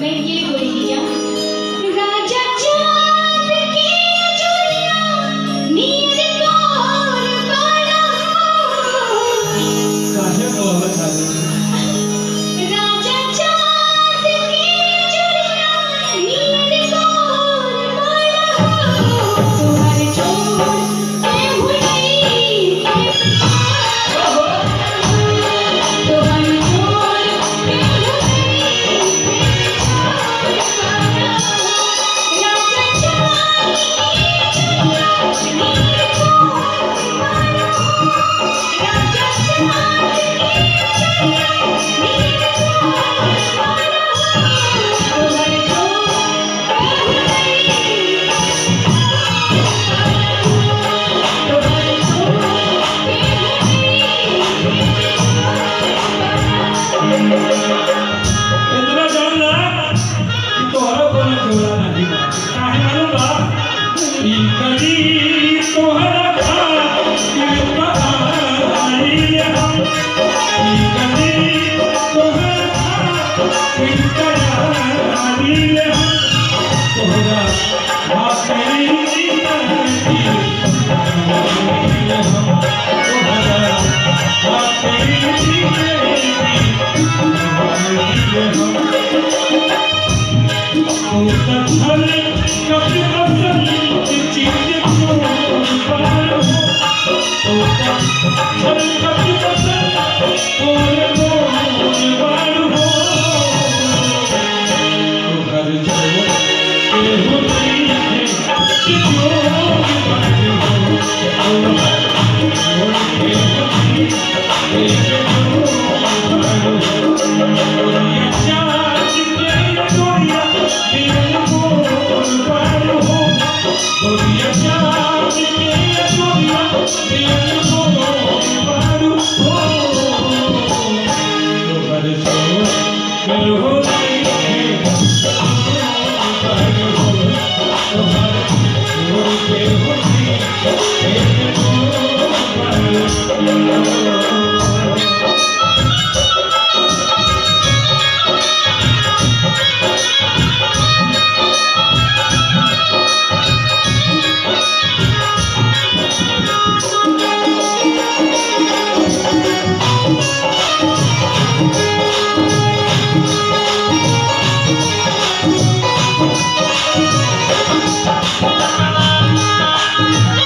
मैं ये बोली क्या राजा चांद की चूड़ियां नींद कौन पाया काहे बोला था राजा चांद की चूड़ियां नींद कौन पाया तुम्हारे छोड़ के हुई इतना जानना कि तोहरा कोनो जोड़ा नहीं बा काहे मालूम बा ई कली तोहरा खातिर कहानी हम ई कली तोहरा खातिर कहानी हम तोहरा आखिरी